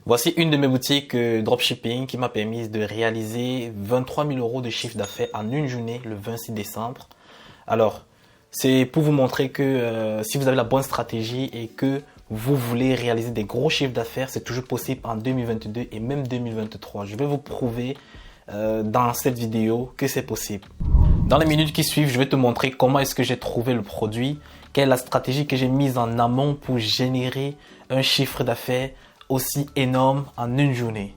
Voici une de mes boutiques dropshipping qui m'a permis de réaliser 23 000 euros de chiffre d'affaires en une journée le 26 décembre. Alors, c'est pour vous montrer que si vous avez la bonne stratégie et que vous voulez réaliser des gros chiffres d'affaires, c'est toujours possible en 2022 et même 2023. Je vais vous prouver dans cette vidéo que c'est possible. Dans les minutes qui suivent, je vais te montrer comment est-ce que j'ai trouvé le produit, quelle est la stratégie que j'ai mise en amont pour générer un chiffre d'affaires aussi énorme en une journée.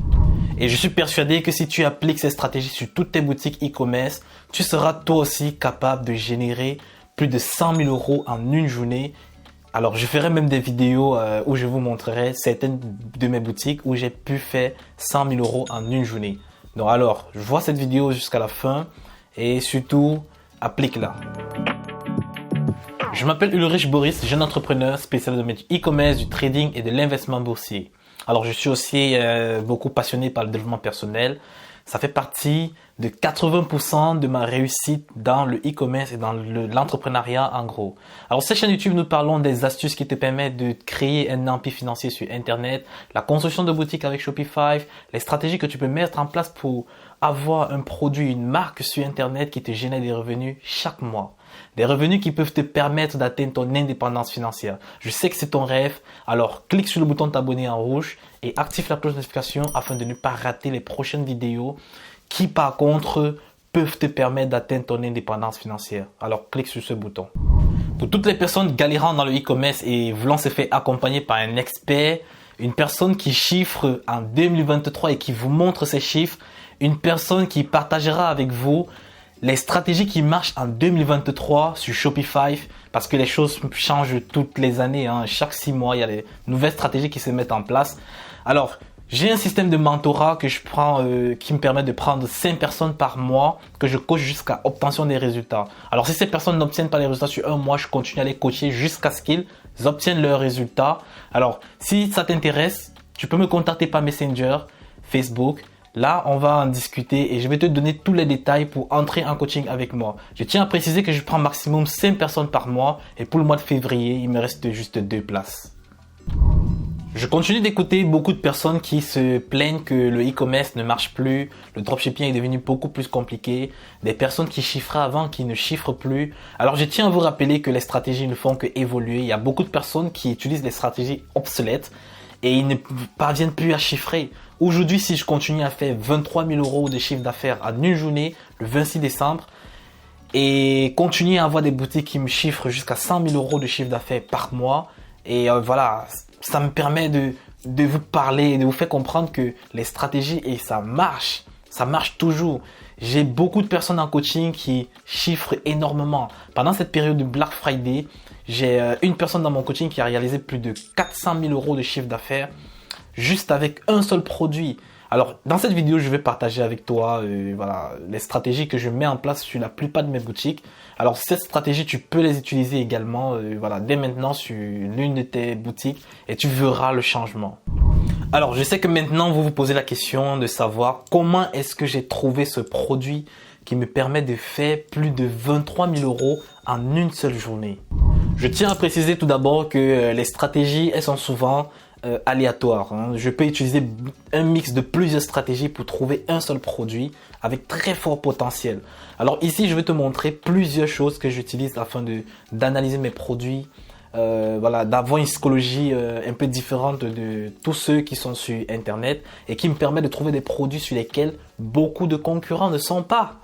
Et je suis persuadé que si tu appliques ces stratégies sur toutes tes boutiques e-commerce, tu seras toi aussi capable de générer plus de 100 000 euros en une journée. Alors, je ferai même des vidéos où je vous montrerai certaines de mes boutiques où j'ai pu faire 100 000 euros en une journée. Donc alors, vois cette vidéo jusqu'à la fin et surtout, applique-la. Je m'appelle Ulrich Boris, jeune entrepreneur spécialisé dans le métier e-commerce, du trading et de l'investissement boursier. Alors, je suis aussi beaucoup passionné par le développement personnel. Ça fait partie de 80% de ma réussite dans le e-commerce et dans l'entrepreneuriat en gros. Alors, cette chaîne YouTube, nous parlons des astuces qui te permettent de créer un empire financier sur Internet, la construction de boutiques avec Shopify, les stratégies que tu peux mettre en place pour avoir un produit, une marque sur Internet qui te génère des revenus chaque mois. Des revenus qui peuvent te permettre d'atteindre ton indépendance financière. Je sais que c'est ton rêve, alors clique sur le bouton t'abonner en rouge et active la cloche de notification afin de ne pas rater les prochaines vidéos qui par contre peuvent te permettre d'atteindre ton indépendance financière. Alors clique sur ce bouton. Pour toutes les personnes galérant dans le e-commerce et voulant se faire accompagner par un expert, une personne qui chiffre en 2023 et qui vous montre ses chiffres, une personne qui partagera avec vous les stratégies qui marchent en 2023 sur Shopify, parce que les choses changent toutes les années, hein. Chaque 6 mois, il y a des nouvelles stratégies qui se mettent en place. Alors, j'ai un système de mentorat que je prends, qui me permet de prendre 5 personnes par mois, que je coach jusqu'à obtention des résultats. Alors, si ces personnes n'obtiennent pas les résultats sur un mois, je continue à les coacher jusqu'à ce qu'ils obtiennent leurs résultats. Alors, si ça t'intéresse, tu peux me contacter par Messenger, Facebook. Là, on va en discuter et je vais te donner tous les détails pour entrer en coaching avec moi. Je tiens à préciser que je prends maximum 5 personnes par mois et pour le mois de février, il me reste juste 2 places. Je continue d'écouter beaucoup de personnes qui se plaignent que le e-commerce ne marche plus, le dropshipping est devenu beaucoup plus compliqué, des personnes qui chiffraient avant qui ne chiffrent plus. Alors je tiens à vous rappeler que les stratégies ne font que évoluer. Il y a beaucoup de personnes qui utilisent des stratégies obsolètes et ils ne parviennent plus à chiffrer. Aujourd'hui, si je continue à faire 23 000 euros de chiffre d'affaires en une journée, le 26 décembre, et continuer à avoir des boutiques qui me chiffrent jusqu'à 100 000 euros de chiffre d'affaires par mois, et voilà, ça me permet de vous parler et de vous faire comprendre que les stratégies, et ça marche toujours. J'ai beaucoup de personnes en coaching qui chiffrent énormément. Pendant cette période de Black Friday, j'ai une personne dans mon coaching qui a réalisé plus de 400 000 euros de chiffre d'affaires juste avec un seul produit. Alors, dans cette vidéo, je vais partager avec toi voilà, les stratégies que je mets en place sur la plupart de mes boutiques. Alors, cette stratégie, tu peux les utiliser également voilà, dès maintenant sur l'une de tes boutiques et tu verras le changement. Alors, je sais que maintenant, vous vous posez la question de savoir comment est-ce que j'ai trouvé ce produit qui me permet de faire plus de 23 000 euros en une seule journée. Je tiens à préciser tout d'abord que les stratégies, elles sont souvent aléatoires, hein. Je peux utiliser un mix de plusieurs stratégies pour trouver un seul produit avec très fort potentiel. Alors ici, je vais te montrer plusieurs choses que j'utilise afin d'analyser mes produits, voilà, d'avoir une psychologie un peu différente de tous ceux qui sont sur Internet et qui me permet de trouver des produits sur lesquels beaucoup de concurrents ne sont pas.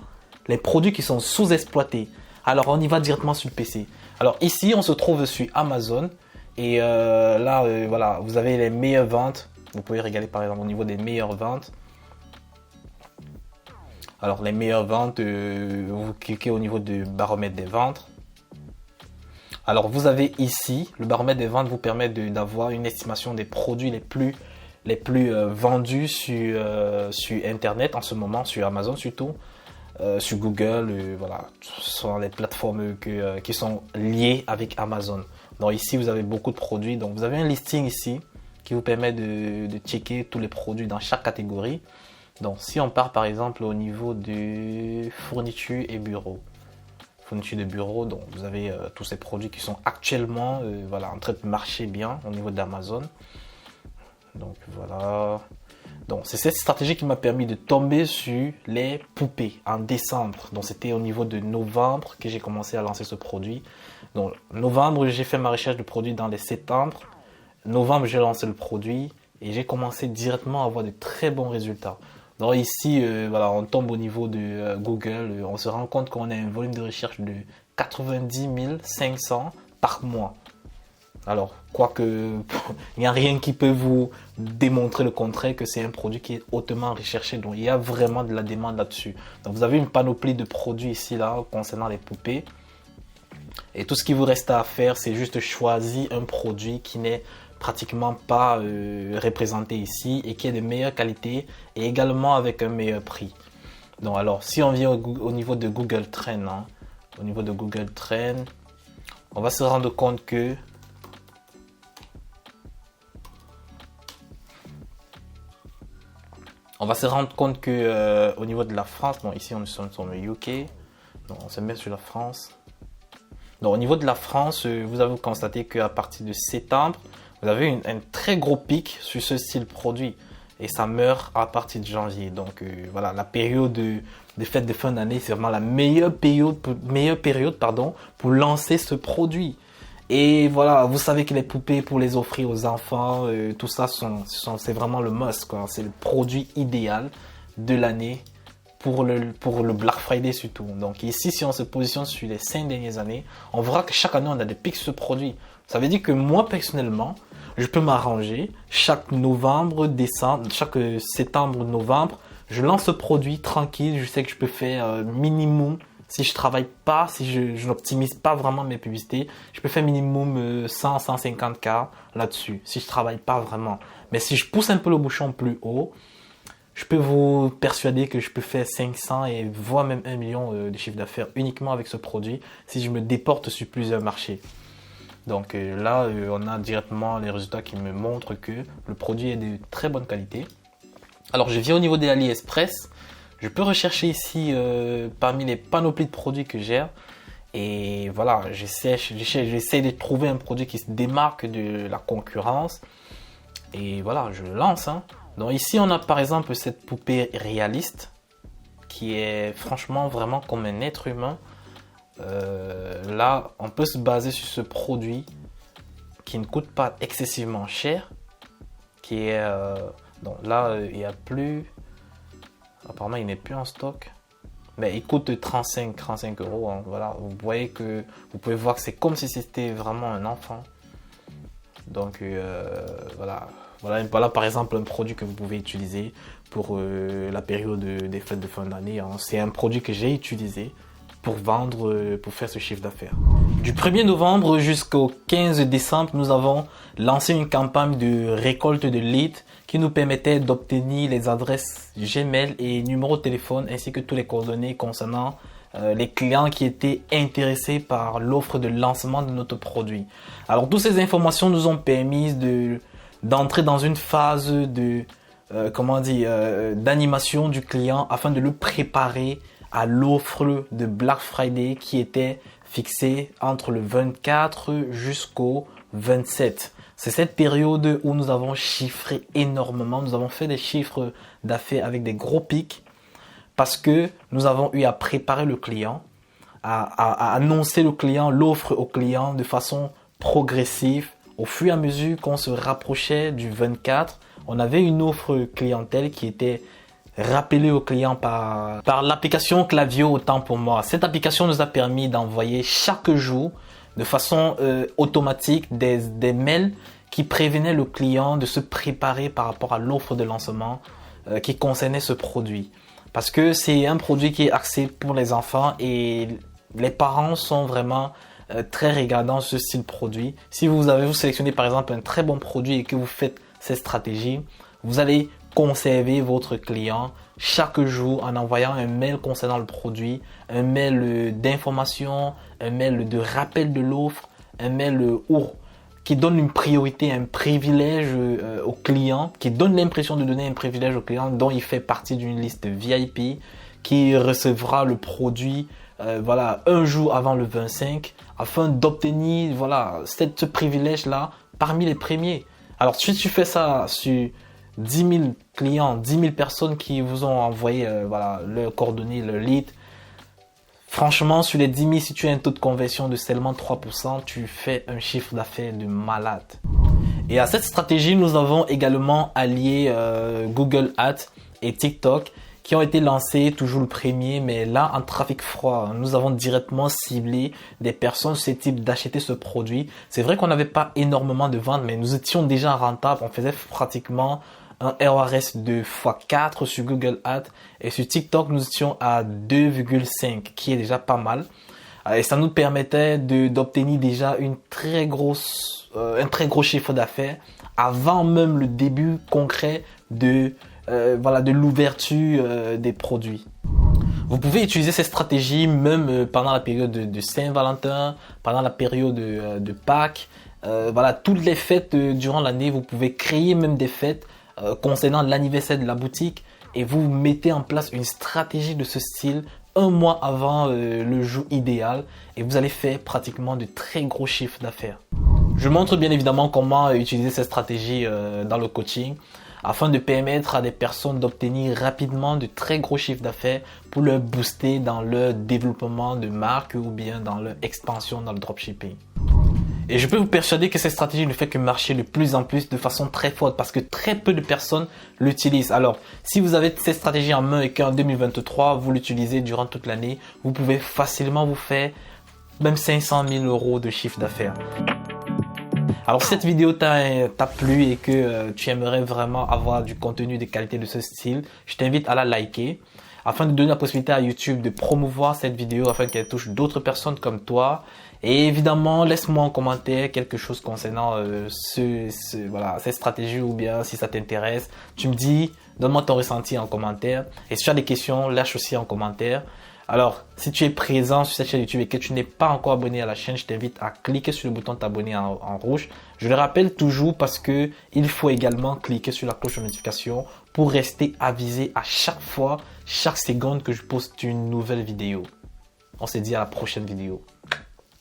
Les produits qui sont sous-exploités. Alors, on y va directement sur le PC. Alors ici, on se trouve sur Amazon. Et là, voilà, vous avez les meilleures ventes. Vous pouvez regarder par exemple au niveau des meilleures ventes. Alors, les meilleures ventes, vous cliquez au niveau du baromètre des ventes. Alors, vous avez ici, le baromètre des ventes vous permet d'avoir une estimation des produits les plus vendus sur Internet en ce moment, sur Amazon surtout. Sur Google, voilà, ce sont les plateformes qui sont liées avec Amazon. Donc ici, vous avez beaucoup de produits. Donc vous avez un listing ici qui vous permet de checker tous les produits dans chaque catégorie. Donc si on part par exemple au niveau de fourniture et bureau. Fourniture de bureau, donc vous avez tous ces produits qui sont actuellement voilà, en train de marcher bien au niveau d'Amazon. Donc voilà. Donc c'est cette stratégie qui m'a permis de tomber sur les poupées en décembre. Donc c'était au niveau de novembre que j'ai commencé à lancer ce produit. Donc novembre, j'ai fait ma recherche de produit dans les septembre. Novembre, j'ai lancé le produit et j'ai commencé directement à avoir de très bons résultats. Donc ici, voilà, on tombe au niveau de Google, on se rend compte qu'on a un volume de recherche de 90 500 par mois. Alors, quoique il n'y a rien qui peut vous démontrer le contraire, que c'est un produit qui est hautement recherché. Donc, il y a vraiment de la demande là-dessus. Donc, vous avez une panoplie de produits ici, là, concernant les poupées. Et tout ce qui vous reste à faire, c'est juste choisir un produit qui n'est pratiquement pas représenté ici et qui est de meilleure qualité et également avec un meilleur prix. Donc, alors, si on vient au niveau de Google Trends, hein, au niveau de Google Trends, on va se rendre compte que au niveau de la France, bon ici on est sur le UK, donc on se met sur la France. Donc au niveau de la France, vous avez constaté qu'à partir de septembre, vous avez un très gros pic sur ce style produit et ça meurt à partir de janvier. Donc voilà, la période des fêtes de fin d'année, c'est vraiment la meilleure période pour lancer ce produit. Et voilà, vous savez que les poupées pour les offrir aux enfants, tout ça, c'est vraiment le must, quoi. C'est le produit idéal de l'année pour le Black Friday surtout. Donc ici, si on se positionne sur les 5 dernières années, on verra que chaque année, on a des pics sur ce produit. Ça veut dire que moi, personnellement, je peux m'arranger chaque novembre, décembre, chaque septembre, novembre, je lance ce produit tranquille. Je sais que je peux faire minimum. Si je travaille pas, si je n'optimise pas vraiment mes publicités, je peux faire minimum 100-150K là-dessus, si je travaille pas vraiment. Mais si je pousse un peu le bouchon plus haut, je peux vous persuader que je peux faire 500 et voire même 1 million de chiffre d'affaires uniquement avec ce produit si je me déporte sur plusieurs marchés. Donc là, on a directement les résultats qui me montrent que le produit est de très bonne qualité. Alors je viens au niveau des AliExpress. Je peux rechercher ici parmi les panoplies de produits que j'ai. Et voilà, j'essaie de trouver un produit qui se démarque de la concurrence. Et voilà, je le lance. Hein. Donc ici, on a par exemple cette poupée réaliste qui est franchement vraiment comme un être humain. Là, on peut se baser sur ce produit qui ne coûte pas excessivement cher. Qui est... donc là, il n'y a plus... Apparemment, il n'est plus en stock. Mais il coûte 35 euros. Hein. Voilà, vous voyez que vous pouvez voir que c'est comme si c'était vraiment un enfant. Donc voilà par exemple un produit que vous pouvez utiliser pour la période des fêtes de fin d'année. Hein. C'est un produit que j'ai utilisé pour vendre, pour faire ce chiffre d'affaires. Du 1er novembre jusqu'au 15 décembre, nous avons lancé une campagne de récolte de leads qui nous permettait d'obtenir les adresses Gmail et numéros de téléphone ainsi que tous les coordonnées concernant les clients qui étaient intéressés par l'offre de lancement de notre produit. Alors toutes ces informations nous ont permis d'entrer dans une phase de d'animation du client afin de le préparer à l'offre de Black Friday qui était fixée entre le 24 jusqu'au 27. C'est cette période où nous avons chiffré énormément. Nous avons fait des chiffres d'affaires avec des gros pics parce que nous avons eu à préparer le client, à annoncer l'offre au client de façon progressive. Au fur et à mesure qu'on se rapprochait du 24, on avait une offre clientèle qui était rappelée au client par l'application Klaviyo autant pour moi. Cette application nous a permis d'envoyer chaque jour de façon automatique des mails qui prévenaient le client de se préparer par rapport à l'offre de lancement qui concernait ce produit. Parce que c'est un produit qui est axé pour les enfants et les parents sont vraiment très regardants sur ce style produit. Si vous sélectionnez par exemple un très bon produit et que vous faites cette stratégie, vous allez conserver votre client chaque jour en envoyant un mail concernant le produit, un mail d'information, un mail de rappel de l'offre, un mail qui donne une priorité, un privilège au client, qui donne l'impression de donner un privilège au client dont il fait partie d'une liste VIP, qui recevra le produit un jour avant le 25 afin d'obtenir ce privilège-là parmi les premiers. Alors, si tu fais ça sur 10 000 clients, 10 000 personnes qui vous ont envoyé voilà, leurs coordonnées, le lead, franchement, sur les 10 000, si tu as un taux de conversion de seulement 3%, tu fais un chiffre d'affaires de malade. Et à cette stratégie, nous avons également allié Google Ads et TikTok qui ont été lancés, toujours le premier, mais là en trafic froid. Nous avons directement ciblé des personnes susceptibles d'acheter ce produit. C'est vrai qu'on n'avait pas énormément de ventes, mais nous étions déjà rentables. On faisait pratiquement un ROAS de x4 sur Google Ads et sur TikTok, nous étions à 2,5, qui est déjà pas mal. Et ça nous permettait d'obtenir déjà un très gros chiffre d'affaires avant même le début concret de l'ouverture des produits. Vous pouvez utiliser ces stratégies même pendant la période de Saint-Valentin, pendant la période de Pâques. Voilà, toutes les fêtes durant l'année, vous pouvez créer même des fêtes concernant l'anniversaire de la boutique et vous mettez en place une stratégie de ce style un mois avant le jour idéal et vous allez faire pratiquement de très gros chiffres d'affaires. Je montre bien évidemment comment utiliser cette stratégie dans le coaching afin de permettre à des personnes d'obtenir rapidement de très gros chiffres d'affaires pour leur booster dans leur développement de marque ou bien dans leur expansion dans le dropshipping. Et je peux vous persuader que cette stratégie ne fait que marcher de plus en plus de façon très forte parce que très peu de personnes l'utilisent. Alors, si vous avez cette stratégie en main et qu'en 2023, vous l'utilisez durant toute l'année, vous pouvez facilement vous faire même 500 000 € de chiffre d'affaires. Alors, si cette vidéo t'a plu et que tu aimerais vraiment avoir du contenu de qualité de ce style, je t'invite à la liker afin de donner la possibilité à YouTube de promouvoir cette vidéo afin qu'elle touche d'autres personnes comme toi. Et évidemment, laisse-moi en commentaire quelque chose concernant cette stratégie ou bien si ça t'intéresse. Tu me dis, donne-moi ton ressenti en commentaire. Et si tu as des questions, lâche aussi en commentaire. Alors, si tu es présent sur cette chaîne YouTube et que tu n'es pas encore abonné à la chaîne, je t'invite à cliquer sur le bouton t'abonner en rouge. Je le rappelle toujours parce que il faut également cliquer sur la cloche de notification pour rester avisé à chaque fois, chaque seconde que je poste une nouvelle vidéo. On se dit à la prochaine vidéo.